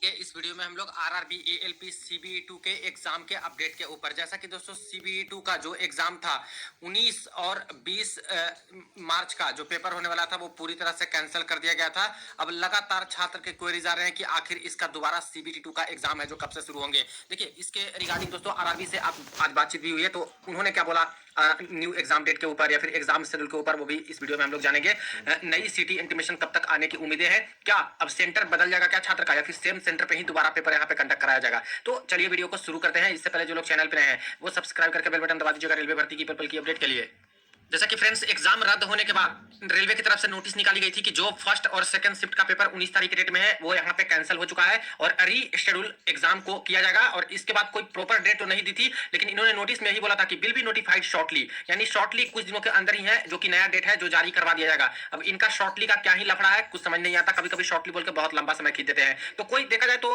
के इस वीडियो में हम लोग आरआरबी एएलपी सीबीई 2 के एग्जाम के अपडेट के ऊपर, जैसा कि दोस्तों सीबीई 2 का जो एग्जाम था 19 और 20 मार्च का जो पेपर होने वाला था वो पूरी तरह से कैंसिल कर दिया गया था। अब लगातार छात्र के क्वेरीज आ रहे हैं कि आखिर इसका दोबारा सीबीई 2 का एग्जाम है जो कब से शुरू होंगे। देखिए, इसके रिगार्डिंग दोस्तों आरआरबी से आज बातचीत भी हुई है, तो उन्होंने क्या बोला न्यू एग्जाम डेट के ऊपर या फिर एग्जाम शेड्यूल के ऊपर, वो भी इस वीडियो में हम लोग जानेंगे। नई सिटी इंटीमेशन कब तक आने की उम्मीदें हैं, क्या अब सेंटर बदल जाएगा क्या छात्र का, या फिर सेम सेंटर पे ही दोबारा पेपर यहाँ पे कंडक्ट कराया जाएगा। तो चलिए वीडियो को शुरू करते हैं। इससे पहले जो लोग चैनल पे नए हैं वो सब्सक्राइब करके बेल बटन दबा दीजिएगा रेलवे भर्ती की पर्पल की अपडेट के लिए। जैसा कि फ्रेंड्स, एग्जाम रद्द होने के बाद रेलवे की तरफ से नोटिस निकाली गई थी कि जो फर्स्ट और सेकंड शिफ्ट का पेपर 19 तारीख के डेट में है वो यहाँ पे कैंसिल हो चुका है और री शेड्यूल एग्जाम को किया जाएगा। और इसके बाद कोई प्रॉपर डेट तो नहीं दी थी, लेकिन इन्होंने नोटिस में ही बोला था कि विल बी नोटिफाइड शॉर्टली, यानी शॉर्टली कुछ दिनों के अंदर ही है जो कि नया डेट है जो जारी करवा दिया जाएगा। अब इनका शॉर्टली का क्या ही लफड़ा है कुछ समझ नहीं आता, कभी कभी शॉर्टली बोल के बहुत लंबा समय खींच देते हैं। तो कोई देखा जाए तो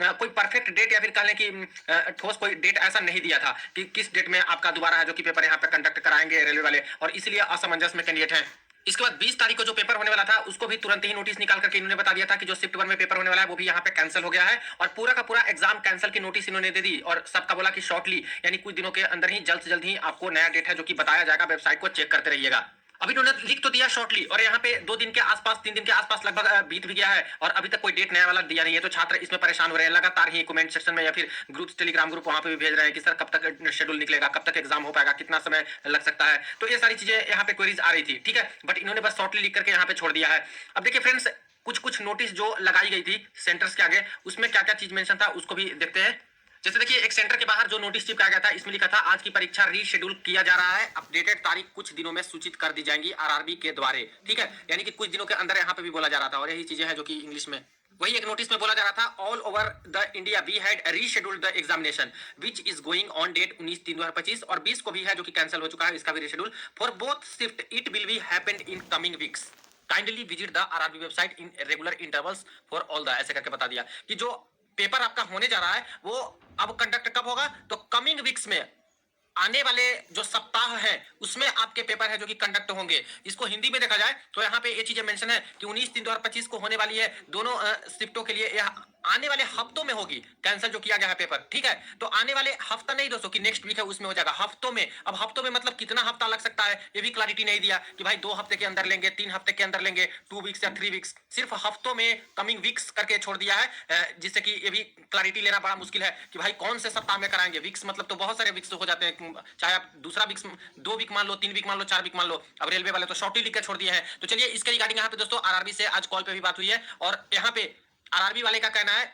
कोई परफेक्ट डेट या फिर कह लें कि ठोस कोई डेट ऐसा नहीं दिया था कि किस डेट में आपका दोबारा है जो कि पेपर यहाँ पे कंडक्ट कराएंगे रेलवे वाले, और इसलिए असमंजस में कैंडिडेट हैं। इसके बाद 20 तारीख को जो पेपर होने वाला था उसको भी तुरंत ही नोटिस निकाल करके इन्होंने बता दिया था कि जो शिफ्ट 1 में पेपर होने वाला है वो भी यहाँ पे कैंसिल हो गया है, और पूरा का पूरा एग्जाम कैंसिल की नोटिस इन्होंने दे दी और सबका बोला कि शॉर्टली, यानी कुछ दिनों के अंदर ही जल्द से जल्द ही आपको नया डेट है जो कि बताया जाएगा, वेबसाइट को चेक करते रहिएगा। अभी इन्होंने लिख तो दिया शॉर्टली, और यहाँ पे 2 दिन के आसपास 3 दिन के आसपास लगभग बीत भी गया है और अभी तक कोई डेट नया वाला दिया नहीं है। तो छात्र इसमें परेशान हो रहे हैं, लगातार ही कमेंट सेक्शन में या फिर ग्रुप्स, टेलीग्राम ग्रुप वहां पे भी भेज रहे हैं कि सर कब तक शेड्यूल निकलेगा, कब तक एग्जाम हो पाएगा, कितना समय लग सकता है। तो ये सारी चीजें यहाँ पे क्वेरीज आ रही थी, ठीक है, बट इन्होंने बस शॉर्टली लिख करके यहाँ पे छोड़ दिया है। अब देखिए फ्रेंड्स, कुछ कुछ नोटिस जो लगाई गई थी सेंटर्स के आगे उसमें क्या क्या चीज मेंशन था उसको भी देखते हैं। जैसे देखिए, एक सेंटर के बाहर जो नोटिस चिपकाया गया था इसमें लिखा था आज की परीक्षा रीशेड्यूल किया जा रहा है, अपडेटेड तारीख कुछ दिनों में सूचित कर दी जाएंगी आरआरबी के द्वारा, ठीक है, यानी कि कुछ दिनों के अंदर यहाँ पे भी बोला जा रहा था, और यही चीजें हैं जो कि इंग्लिश में वही एक नोटिस में बोला जा रहा था। All over the India we had rescheduled the examination which is going on date 19/3/2025, और 20 को भी है जो कि कैंसिल हो चुका है, इसका भी reschedule for both shift it will be happened in coming weeks, kindly visit the RRB website in regular intervals for all the, ऐसे करके बता दिया कि जो पेपर आपका होने जा रहा है वो अब कंडक्ट कब होगा, तो कमिंग वीक्स में, आने वाले जो सप्ताह है उसमें आपके पेपर है जो कि कंडक्ट होंगे। इसको हिंदी में देखा जाए तो यहाँ पे ये चीजें मेंशन है कि 19/3/2025 को होने वाली है दोनों शिफ्टों के लिए, यह आने वाले हफ्तों में होगी कैंसिल जो किया गया है पेपर, ठीक है। तो आने वाले हफ्ता नहीं दोस्तों कि नेक्स्ट वीक है उसमें हो जाएगा, हफ्तों में। अब हफ्तों में मतलब कितना हफ्ता लग सकता है ये भी क्लैरिटी नहीं दिया कि भाई 2 हफ्ते के अंदर लेंगे, 3 हफ्ते के अंदर लेंगे, 2 वीक्स या 3 वीक्स, सिर्फ हफ्तों में कमिंग वीक्स करके छोड़ दिया है, जिससे कि ये भी क्लैरिटी लेना बड़ा मुश्किल है कि भाई कौन से सप्ताह में कराएंगे। वीक्स मतलब तो बहुत सारे वीक्स हो जाते हैं, चाहे आप दूसरा वीक्स 2 वीक मान लो, 3 वीक मान लो, 4 वीक मान लो, अब रेलवे वाले तो शॉर्टली लिख के छोड़ दिए हैं। तो चलिए इसके रिगार्डिंग यहाँ पे दोस्तों आरआरबी से आज कॉल पे भी बात हुई है, और यहाँ पे आरआरबी वाले का कहना है,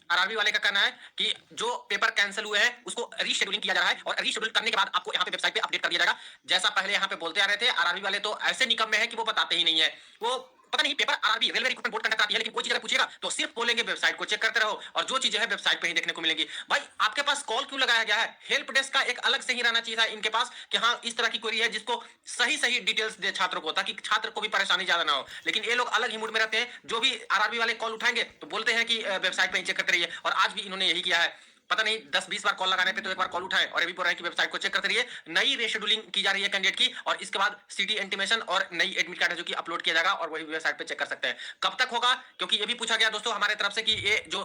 आरआरबी वाले का कहना है कि जो पेपर कैंसिल हुए हैं उसको रीशेड्यूलिंग किया जा रहा है, और रीशेड्यूल करने के बाद आपको यहाँ पे वेबसाइट पे अपडेट कर दिया जाएगा। जैसा पहले यहाँ पे बोलते आ रहे थे आरआरबी वाले, तो ऐसे निकम्मे हैं कि वो बताते ही नहीं है। वो पता नहीं, paper RRB railway recruitment board conduct आती है, लेकिन कोई चीज अगर पूछेगा तो सिर्फ बोलेंगे वेबसाइट को चेक करते रहो, और जो चीजें हैं वेबसाइट पे ही देखने को मिलेगी। भाई आपके पास कॉल क्यों लगाया गया है, हेल्प डेस्क का एक अलग से ही रहना चाहिए था इनके पास कि हाँ इस तरह की क्वेरी है जिसको सही सही डिटेल्स दे छात्रों को, ताकि छात्र को भी परेशानी ज्यादा ना हो। लेकिन ये लोग अलग ही मूड में रहते हैं, जो भी आरआरबी वाले कॉल उठाएंगे तो बोलते हैं कि वेबसाइट पे ही चेक करते रहिए, और आज भी इन्होंने यही किया है। पता नहीं 10-20 बार कॉल लगाने पे तो एक बार कॉल उठाए, और ये भी बोल रहे हैं कि वेबसाइट को चेक करते रहिए। नई रेशेड्यूलिंग की जा रही है कैंडिडेट की, और इसके बाद सिटी इंटीमेशन और नई एडमिट कार्ड है जो कि अपलोड किया जाएगा, और वही वेबसाइट पे चेक कर सकते हैं। कब तक होगा, क्योंकि ये भी पूछा गया दोस्तों हमारे तरफ से कि ये जो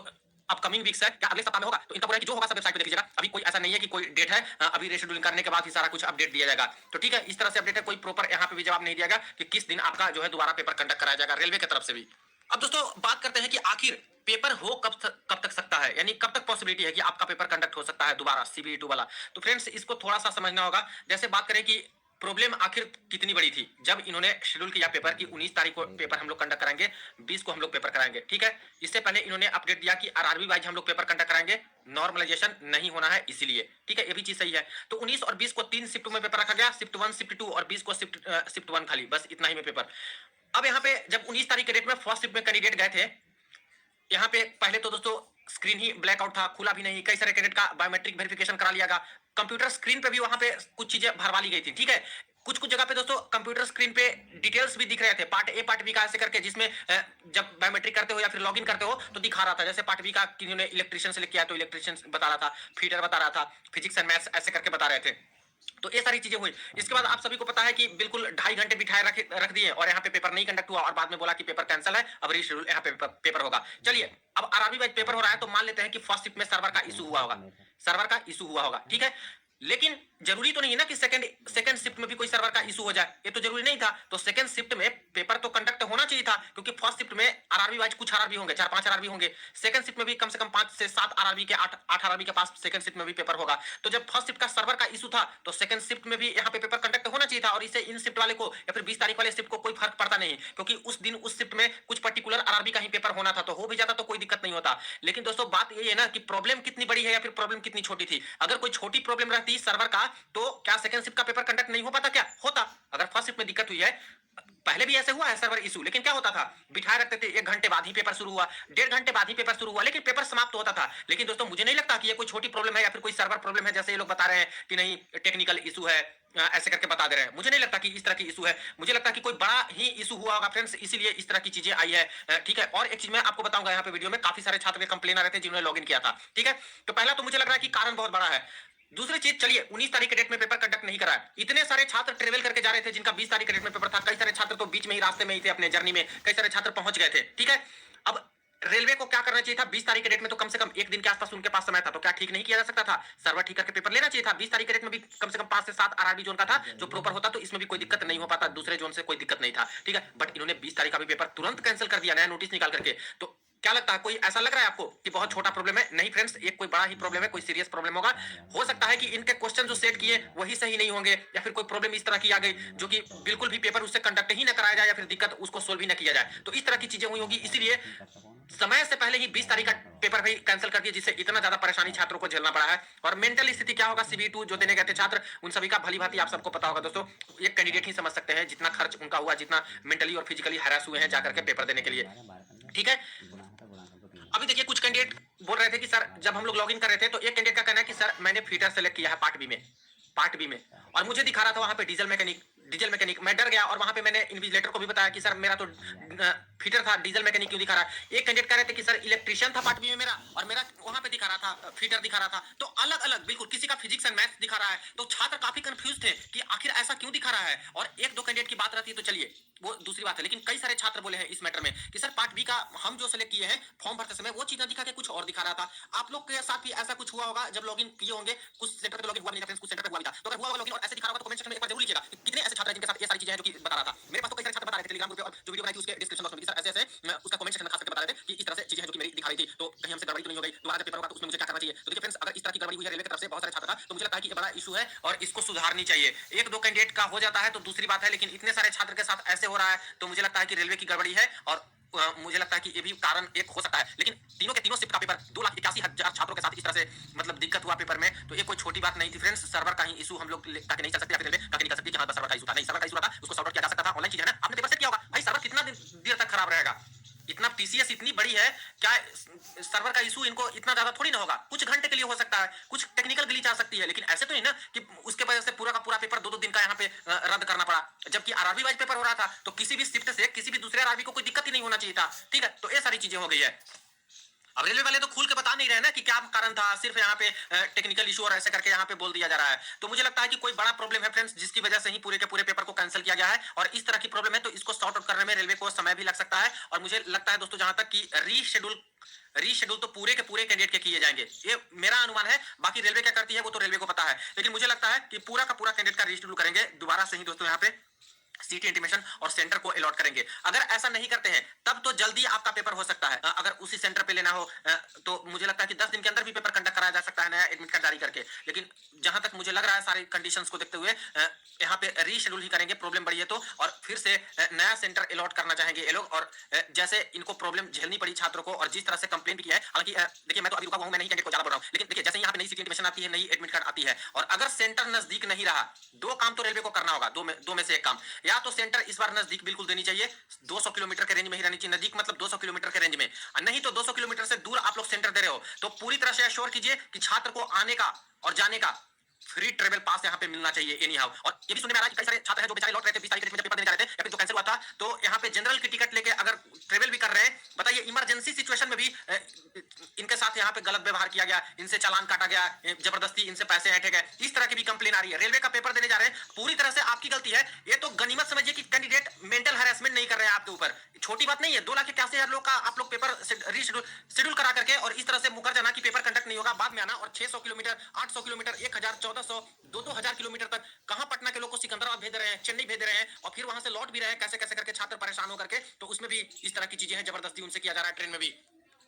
अपकमिंग वीक्स है क्या अगले सप्ताह में होगा, तो इनका बोला है कि जो होगा सब वेबसाइट पे देख लीजिएगा। अभी कोई ऐसा नहीं है कि कोई डेट है, अभी रेशेड्यूलिंग करने के बाद ही सारा कुछ अपडेट दिया जाएगा। तो ठीक है, इस तरह से अपडेट है, कोई प्रॉपर यहाँ पे भी जवाब नहीं दिया गया कि किस दिन आपका जो है दोबारा पेपर कंडक्ट कराया जाएगा रेलवे की तरफ से भी। अब दोस्तों बात करते हैं कि आखिर पेपर हो कब तक सकता है, यानी कब तक पॉसिबिलिटी है कि आपका पेपर कंडक्ट हो सकता है दोबारा सीबीई 2 वाला। तो फ्रेंड्स इसको थोड़ा सा समझना होगा। जैसे बात करें कि प्रॉब्लम आखिर कितनी बड़ी थी, जब इन्होंने शेड्यूल किया पेपर की 19 तारीख को पेपर हम लोग कंडक्ट कराएंगे, 20 को हम लोग पेपर कराएंगे, ठीक है। इससे पहले इन्होंने अपडेट दिया कि आरआरबी वाइज हम लोग पेपर कंडक्ट कराएंगे, नॉर्मलाइजेशन नहीं होना है इसीलिए, ठीक है, ये भी चीज सही है। तो 19 और 20 को 3 शिफ्ट में पेपर रखा गया, शिफ्ट 1, शिफ्ट 2, और 20 को शिफ्ट 1 खाली, बस इतना ही में पेपर। अब यहाँ पे जब 19 तारीख के डेट में फर्स्ट शिफ्ट में कैंडिडेट गए थे, यहाँ पे पहले तो दोस्तों स्क्रीन ही ब्लैकआउट था, खुला भी नहीं, कई सारे कैंडिडेट का बायोमेट्रिक वेरिफिकेशन करा लिया गया, कंप्यूटर स्क्रीन पे भी वहां पे कुछ चीजें भरवा ली गई थी, ठीक है। कुछ कुछ जगह पे दोस्तों कंप्यूटर स्क्रीन पे डिटेल्स भी दिख रहे थे, पार्ट ए पार्ट बी का ऐसे करके, जिसमें जब बायोमेट्रिक करते हो या फिर लॉगिन करते हो तो दिखा रहा था, जैसे पार्ट बी का किन्होंने इलेक्ट्रिशियन से किया तो इलेक्ट्रिशियन बता रहा था, फीटर बता रहा था, फिजिक्स एंड मैथ्स ऐसे करके बता रहे थे। तो ये सारी चीजें हुई। इसके बाद आप सभी को पता है कि बिल्कुल 2.5 घंटे बिठाए रख दिए और यहाँ पे पेपर नहीं कंडक्ट हुआ और बाद में बोला कि पेपर कैंसिल है, अब रीशेड्यूल यहाँ पे पेपर होगा। चलिए, अब आरआरबी वाइज पेपर हो रहा है तो मान लेते हैं कि फर्स्ट शिफ्ट में सर्वर का इशू हुआ होगा, सर्वर का इशू हुआ होगा, ठीक है। लेकिन जरूरी तो नहीं है ना कि सेकंड शिफ्ट में भी कोई सर्वर का इशू हो जाए, ये तो जरूरी नहीं था। तो सेकंड शिफ्ट में पेपर तो कंडक्ट होना चाहिए था, क्योंकि फर्स्ट शिफ्ट में आरआरबी वाइज कुछ आरआरबी होंगे, 4-5 आरआरबी होंगे। सेकंड शिफ्ट में भी कम से कम 5 से 7 आरआरबी के 8 आरआरबी के पास सेकंड शिफ्ट में भी पेपर होगा। तो जब फर्स्ट शिफ्ट का सर्वर का इशू था तो सेकंड शिफ्ट में भी यहाँ पे पेपर कंडक्ट होना चाहिए था, और इससे इन शिफ्ट वाले को या फिर 20 तारीख वाले शिफ्ट को कोई फर्क पड़ता नहीं, क्योंकि उस दिन उस शिफ्ट में कुछ पर्टिकुलर आरआरबी का ही पेपर होना था, तो हो भी जाता तो कोई दिक्कत नहीं होता। लेकिन दोस्तों बात ये है ना कि प्रॉब्लम कितनी बड़ी है या फिर प्रॉब्लम कितनी छोटी थी। अगर कोई छोटी प्रॉब्लम रहती सर्वर का तो क्या सेकंड शिफ्ट का पेपर कंडक्ट नहीं हो पाता? क्या होता? अगर फर्स्ट शिफ्ट में दिक्कत हुई है, पहले भी ऐसे हुआ है सर्वर इशू, लेकिन क्या होता था, बिठाए रखते थे, 1 घंटे बाद ही पेपर शुरू हुआ, 1.5 घंटे बाद ही पेपर शुरू हुआ, लेकिन पेपर समाप्त होता था। लेकिन दोस्तों मुझे नहीं लगता कि ये कोई छोटी प्रॉब्लम है या फिर कोई सर्वर प्रॉब्लम है, जैसे ये लोग बता रहे हैं कि नहीं टेक्निकल इशू है, ऐसे करके बता दे रहे हैं। मुझे नहीं लगता कि इस तरह की इशू है, मुझे लगता है कि कोई बड़ा ही इशू हुआ होगा फ्रेंड्स, इसीलिए इस तरह की चीजें आई है, ठीक है। और एक चीज मैं आपको बताऊंगा, यहाँ पे वीडियो में काफी सारे छात्र के कंप्लेन आ रहे थे जिन्होंने लॉगिन किया था, ठीक है। तो पहला तो मुझे लग रहा है कि कारण बहुत बड़ा है। दूसरी चीज, चलिए 19 तारीख के डेट में पेपर कंडक्ट नहीं करा, इतने सारे छात्र ट्रेवल करके जा रहे थे जिनका 20 तारीख के डेट में पेपर था, कई सारे छात्र तो बीच में ही रास्ते में ही थे, अपने जर्नी में कई सारे छात्र पहुंच गए थे, ठीक है। अब रेलवे को क्या करना चाहिए था, 20 तारीख के डेट में तो कम से कम एक दिन के आसपास उनके पास समय था, तो क्या ठीक नहीं किया जा सकता था? सर्वर ठीक करके पेपर लेना चाहिए था। 20 तारीख के डेट में भी कम से कम 5 से 7 आरआरबी जोन का था जो प्रॉपर होता, तो इसमें भी कोई दिक्कत नहीं हो पाता, दूसरे जोन से कोई दिक्कत नहीं था, ठीक है। बट इन्होंने 20 तारीख का भी पेपर तुरंत कैंसिल कर दिया, नया नोटिस निकाल करके। तो क्या लगता है, कोई ऐसा लग रहा है आपको कि बहुत छोटा प्रॉब्लम है? नहीं फ्रेंड्स, एक कोई बड़ा ही प्रॉब्लम है, कोई सीरियस प्रॉब्लम होगा। हो सकता है कि इनके क्वेश्चन जो सेट किए वही सही नहीं होंगे, या फिर कोई प्रॉब्लम इस तरह की आ गई जो कि बिल्कुल भी पेपर उससे कंडक्ट ही ना कराया जाए, या फिर दिक्कत उसको सोल्व ही ना किया जाए। तो इस तरह की चीजें हुई होगी, इसीलिए समय से पहले ही 20 तारीख का पेपर भी कैंसिल कर दिया, जिससे इतना ज्यादा परेशानी छात्रों को झेलना पड़ा है। और मेंटल स्थिति क्या होगा CBE2 जो देने गए थे छात्र, उन सभी का भली भांति आप सबको पता होगा दोस्तों। एक कैंडिडेट ही समझ सकते हैं जितना खर्च उनका हुआ, जितना मेंटली और फिजिकली हैरास हुए हैं जाकर के पेपर देने के लिए, ठीक है। अभी देखिए, कुछ कैंडिडेट बोल रहे थे कि सर जब हम लोग लॉगिन कर रहे थे तो एक कैंडिडेट का कहना है कि सर मैंने फीटर सेलेक्ट किया है पार्ट बी में, और मुझे दिखा रहा था वहां पे डीजल मैकेनिक। मैं डर गया और वहां पे मैंने इन्विजिलेटर को भी बताया कि सर मेरा तो फीटर था, डीजल मैकेनिक क्यों दिखा रहा है? एक कैंडिडेट कह रहे थे कि सर इलेक्ट्रिशियन था पार्ट बी में मेरा, और मेरा वहां पे दिखा रहा था फीटर दिखा रहा था। तो अलग अलग बिल्कुल, किसी का फिजिक्स एंड मैथ्स दिखा रहा है। तो छात्र काफी कंफ्यूज थे कि आखिर ऐसा क्यों दिखा रहा है। और एक दो कैंडिडेट की बात रहती है तो चलिए वो दूसरी बात है, लेकिन कई सारे छात्र बोले हैं इस मैटर में कि सर पार्ट बी का हम जो सेलेक्ट किए हैं फॉर्म भरते समय वो चीज दिखा के कुछ और दिखा रहा था। आप लोग के साथ भी ऐसा कुछ हुआ होगा जब लॉगिन किए होंगे? कुछ सेंटर पे लॉगिन हुआ नहीं था फ्रेंड्स, कुछ सेंटर पे हुआ भी था। तो अगर हुआ होगा लॉगिन और ऐसे दिखा रहा होगा तो कमेंट सेक्शन में एक बार जरूर लिखिएगा कि कितने ऐसे छात्र हैं जिनके साथ ये सारी चीजें हैं जो कि बता रहा था। मेरे पास तो कई सारे छात्र बता रहे थे टेलीग्राम ग्रुप पे, और जो वीडियो बनाई थी उसके डिस्क्रिप्शन बॉक्स में कि सर ऐसे ऐसे उसका कमेंट सेक्शन में खास करके बता रहे थे कि इस तरह से चीजें हैं जो कि मेरी दिखा रही थी, तो कहीं हमसे गड़बड़ी तो नहीं हो गई, दोबारा जब पेपर होगा तो उसमें मुझे क्या करना चाहिए। तो देखिए फ्रेंड्स, अगर इस तरह की गड़बड़ी हुई है रेलवे की तरफ से बहुत सारे छात्र का, तो मुझे लगता है कि ये बड़ा इशू है और इसको सुधारनी चाहिए। एक दो कैंडिडेट का हो जाता है तो दूसरी बात है, लेकिन इतने सारे छात्र के साथ ऐसे हो रहा है तो मुझे लगता है कि रेलवे की गड़बड़ी है, और मुझे लगता है कि ये भी कारण एक हो सकता है। लेकिन तीनों के तीनों शिफ्ट का पेपर 2,81,000 छात्रों के साथ इस तरह से मतलब दिक्कत हुआ पेपर में, तो ये कोई छोटी बात नहीं थी फ्रेंड्स। सर्वर का ही इशू हम लोग ताकि नहीं चल सकते, या फिर रेलवे ताकि नहीं कर सकती कि हाँ सर्वर का इशू था। नहीं, सर्वर का इशू था, उसको सॉर्ट आउट किया जा सकता था, ऑनलाइन चीज है ना, आपने पेपर सेट किया होगा भाई, सर्वर कितना देर तक खराब रहेगा? इतना पीसीएस इतनी बड़ी है, क्या सर्वर का इशू इनको इतना ज्यादा थोड़ी ना होगा? कुछ घंटे के लिए हो सकता है, कुछ टेक्निकल ग्लिच आ सकती है, लेकिन ऐसे तो नहीं ना कि उसके वजह से पूरा का पूरा पेपर 2-2 दिन का यहाँ पे रद्द करना पड़ा। जबकि आरआरबी वाइज पेपर हो रहा था तो किसी भी शिफ्ट से किसी भी दूसरे आरआरबी को कोई दिक्कत ही नहीं होना चाहिए था, ठीक है। तो ये सारी चीजें हो गई है। अब रेलवे वाले तो खुल के बता नहीं रहे ना कि क्या कारण था, सिर्फ यहाँ पे टेक्निकल इशू और ऐसे करके यहाँ पे बोल दिया जा रहा है। तो मुझे लगता है कि कोई बड़ा प्रॉब्लम है फ्रेंड्स, जिसकी वजह से ही पूरे के पूरे पेपर को कैंसिल किया गया है। और इस तरह की प्रॉब्लम है तो इसको सॉर्ट आउट करने में रेलवे को समय भी लग सकता है। और मुझे लगता है दोस्तों जहां तक कि रीशेड्यूल तो पूरे के पूरे कैंडिडेट के किए जाएंगे, ये मेरा अनुमान है। बाकी रेलवे क्या करती है वो तो रेलवे को पता है, लेकिन मुझे लगता है कि पूरा का पूरा कैंडिडेट का रीशेड्यूल करेंगे दोबारा से ही दोस्तों, यहाँ पे सीटी इंटीमेशन और सेंटर को अलॉट करेंगे। अगर ऐसा नहीं करते हैं तब तो जल्दी आपका पेपर हो सकता है। अगर उसी सेंटर पे लेना हो तो मुझे लगता है कि 10 दिन के अंदर भी पेपर कंडक्ट कराया जा सकता है, नया एडमिट कार्ड जारी करके। लेकिन जहां तक मुझे लग रहा है सारी कंडीशंस को देखते हुए यहाँ पे रीशेड्यूल ही करेंगे, प्रॉब्लम बड़ी है तो, और फिर से नया सेंटर अलॉट करना चाहेंगे ये लोग। और जैसे इनको प्रॉब्लम झेलनी पड़ी छात्रों को, और जिस तरह से कंप्लेन भी किया है, हालांकि देखिए मैं तो अभी रुका हुआ हूं, मैं नहीं कैंडिडेट को ज्यादा बोल रहा हूं, लेकिन देखिए जैसे यहाँ पे नई सीटी इंटीमेशन आती है, नई एडमिट कार्ड आती है, और अगर सेंटर नजदीक नहीं रहा, दो काम तो रेलवे को करना होगा, दो में से एक काम, या तो सेंटर इस बार नजदीक बिल्कुल देनी चाहिए, 200 किलोमीटर के रेंज में ही रहनी चाहिए, नजदीक मतलब 200 किलोमीटर के रेंज में, नहीं तो 200 किलोमीटर से दूर आप लोग सेंटर दे रहे हो तो पूरी तरह से एश्योर कीजिए कि छात्र को आने का और जाने का फ्री ट्रेवल पास यहाँ पे मिलना चाहिए एनी हाउ। और ये भी सुनने में आ रहा है कि कई सारे छात्र हैं जो बेचारे लौट रहे थे 20 तारीख के पेपर देने जा रहे थे, या फिर जो कैंसिल हुआ था, तो यहाँ पे जनरल की टिकट लेके अगर ट्रेवल भी कर रहे हैं, बताइए इमरजेंसी सिचुएशन में भी इनके साथ यहाँ पे गलत व्यवहार किया गया, इनसे चालान काटा गया, जबरदस्ती इनसे पैसे ऐंठे गए, इस तरह की भी कंप्लेन आ रही है। रेलवे का पेपर देने जा रहे हैं, पूरी तरह से आपकी गलती है। ये तो गनीमत समझिए कि कैंडिडेट मेंटल हैरेसमेंट नहीं कर रहे हैं आपके ऊपर। छोटी बात नहीं है, 2,81,000 लोग का आप लोग पेपर रीशेड्यूल करा करके और इस तरह से मुकर जाना कि पेपर कंडक्ट नहीं होगा, बाद में आना और 600 किलोमीटर, 800 किलोमीटर, 1000, 1400, 2-2 हजार किलोमीटर तक कहां पटना के लोग को सिकंदराबाद भेज रहे हैं, चेन्नई भेज रहे हैं और फिर वहां से लौट भी रहे हैं कैसे कैसे करके छात्र परेशान होकर के। तो उसमें भी इस तरह की चीजें हैं, जबरदस्ती उनसे किया जा रहा है ट्रेन में भी।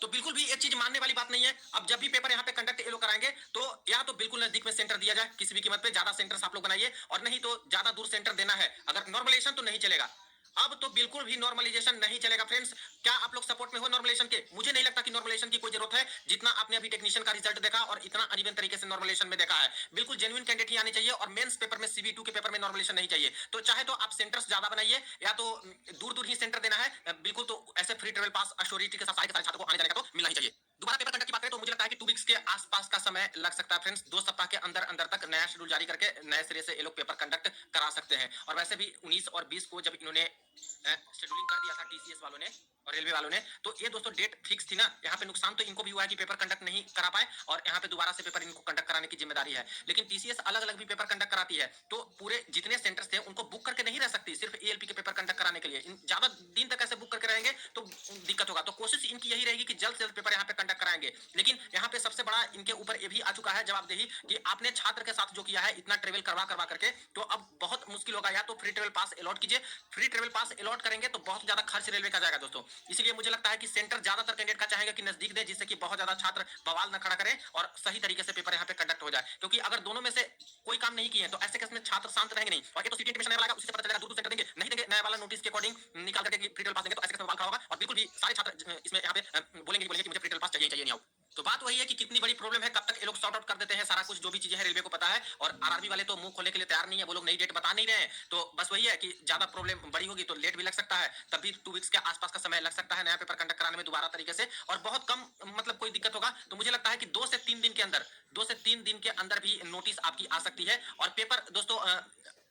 तो बिल्कुल भी एक चीज मानने वाली बात नहीं है। अब जब भी पेपर यहाँ पे कंडक्ट ये लोग कराएंगे तो या तो बिल्कुल नजदीक में सेंटर दिया जाए किसी भी कीमत पे, ज्यादा सेंटर्स आप लोग बनाइए, और नहीं तो ज्यादा दूर सेंटर देना है। अगर नॉर्मलाइजेशन तो नहीं चलेगा, अब तो बिल्कुल भी नॉर्मलाइजेशन नहीं चलेगा फ्रेंड्स। क्या आप लोग सपोर्ट में हो नॉर्मलाइजेशन के? मुझे नहीं लगता कि नॉर्मलाइजेशन की कोई जरूरत है, जितना आपने अभी टेक्नीशियन का रिजल्ट देखा और इतना अनइवन तरीके से नॉर्मलाइजेशन में देखा है। बिल्कुल जेन्युइन कैंडिडेट ही आने चाहिए और मेंस पेपर में, सीबी2 के पेपर में नॉर्मलाइजेशन नहीं चाहिए। तो चाहे तो आप सेंटर्स ज्यादा बनाइए या तो दूर दूर ही सेंटर देना है बिल्कुल, तो ऐसे फ्री ट्रेवल पास अश्योरिटी के साथ सारे छात्रों को आने जाने का तो मिलना ही चाहिए। दोबारा पेपर कंडक्ट की बात करें तो मुझे लगता है कि 2 वीक्स के आसपास का समय लग सकता है फ्रेंड्स। 2 सप्ताह के अंदर अंदर तक नया शेड्यूल जारी करके नए सिरे से ये लोग पेपर कंडक्ट करा सकते हैं। और वैसे भी 19 और 20 को जब इन्होंने शेड्यूलिंग कर दिया था टीसीएस वालों ने और रेलवे वालों ने, तो ये दोस्तों डेट फिक्स थी ना। यहाँ पे नुकसान तो इनको भी हुआ है कि पेपर कंडक्ट नहीं करा पाए और यहाँ पे दोबारा से पेपर इनको कंडक्ट कराने की जिम्मेदारी है। लेकिन टीसीएस अलग अलग भी पेपर कंडक्ट कराती है, तो पूरे जितने सेंटर्स थे उनको बुक करके नहीं रह सकती सिर्फ एएलपी के पेपर कंडक्ट कराने के लिए। ज्यादा दिन तक ऐसे बुक करके रहेंगे तो दिक्कत होगा। तो कोशिश इनकी यही रहेगी कि जल्द से जल्द पेपर यहाँ पे कंडक्ट कराएंगे। लेकिन यहाँ पे सबसे बड़ा इनके ऊपर ये भी आ चुका है जवाबदेही कि आपने छात्र के साथ जो किया है इतना ट्रेवल करवा करवा करके, तो अब बहुत मुश्किल होगा। या तो फ्री ट्रेवल पास अलॉट कीजिए, फ्री ट्रेवल पास अलॉट करेंगे तो बहुत ज्यादा खर्च रेलवे का जाएगा दोस्तों। इसलिए मुझे लगता है कि सेंटर ज्यादातर कैंडिडेट का चाहेगा कि नजदीक दे, जिससे कि बहुत ज्यादा छात्र बवाल न खड़ा करें और सही तरीके से पेपर यहाँ पे कंडक्ट हो जाए। क्योंकि अगर दोनों में से कोई काम नहीं किए तो ऐसे केस में छात्र शांत रहेंगे नहीं, और ये तो सिटी इंटीमेशन नया वाला उससे पता चलेगा दूर दूर सेंटर देंगे नहीं देंगे, नया वाला नोटिस के अकॉर्डिंग निकाल करके फ्री ट्रेवल पास देंगे, तो ऐसे केस में बवाल खड़ा होगा और बिल्कुल भी सारे छात्र इसमें यहाँ पे बोलेंगे कि मुझे फ्री ट्रेवल पास चाहिए नहीं आओ। तो बात वही है कि कितनी बड़ी प्रॉब्लम है, कब तक ये लोग सॉर्ट आउट कर देते हैं सारा कुछ, जो भी चीजें हैं रेलवे को पता है। और आरआरबी वाले तो मुंह खोलने के लिए तैयार नहीं है, वो लोग नई डेट बता नहीं रहे हैं। तो बस वही है कि ज्यादा प्रॉब्लम बड़ी होगी तो लेट भी लग सकता है, तब भी 2 वीक्स के आसपास का समय लग सकता है नया पेपर कंडक्ट कराने में दोबारा तरीके से, और बहुत कम मतलब कोई दिक्कत होगा। तो मुझे लगता है कि 2 से 3 दिन के अंदर, 2 से 3 दिन के अंदर भी नोटिस आपकी आ सकती है। और पेपर दोस्तों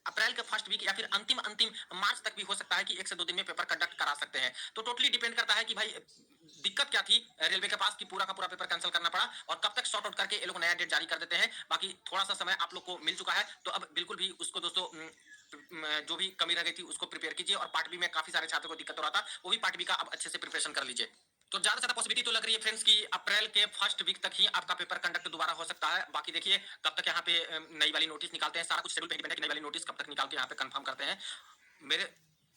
अप्रैल के फर्स्ट वीक या फिर अंतिम अंतिम मार्च तक भी हो सकता है कि 1 से 2 दिन में पेपर कंडक्ट करा सकते हैं। तो टोटली डिपेंड करता है कि भाई दिक्कत क्या थी रेलवे के पास कि पूरा का पूरा पेपर कैंसिल करना पड़ा, और कब तक सॉर्ट आउट करके ये लोग नया डेट जारी कर देते हैं। बाकी थोड़ा सा समय आप लोग को मिल चुका है, तो अब बिल्कुल भी उसको दोस्तों जो भी कमी रह गई थी उसको प्रिपेयर कीजिए। और पार्ट बी में काफी सारे छात्रों को दिक्कत हो रहा था, वो भी पार्ट बी का अब अच्छे से प्रिपरेशन कर लीजिए। तो ज्यादा से ज्यादा पॉसिबिलिटी तो लग रही है फ्रेंड्स कि अप्रैल के फर्स्ट वीक तक ही आपका पेपर कंडक्ट दोबारा हो सकता है। बाकी देखिए कब तक यहाँ पे नई वाली नोटिस निकालते हैं, सारा कुछ शेड्यूल पे डिपेंड है कि नई वाली नोटिस कब तक निकाल के यहाँ पे कंफर्म करते हैं। मेरे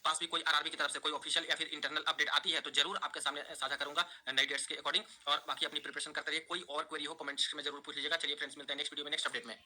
पास भी कोई आरआरबी की तरफ से कोई ऑफिशियल या फिर इंटरनल अपडेट आती है तो जरूर आपके सामने साझा करूंगा नई डेट्स के अकॉर्डिंग। और बाकी अपनी प्रिपरेशन करते रहिए। कोई और क्वेरी हो कमेंट सेक्शन में जरूर पूछ लीजिएगा। चलिए फ्रेंड्स मिलते हैं नेक्स्ट वीडियो में नेक्स्ट अपडेट में।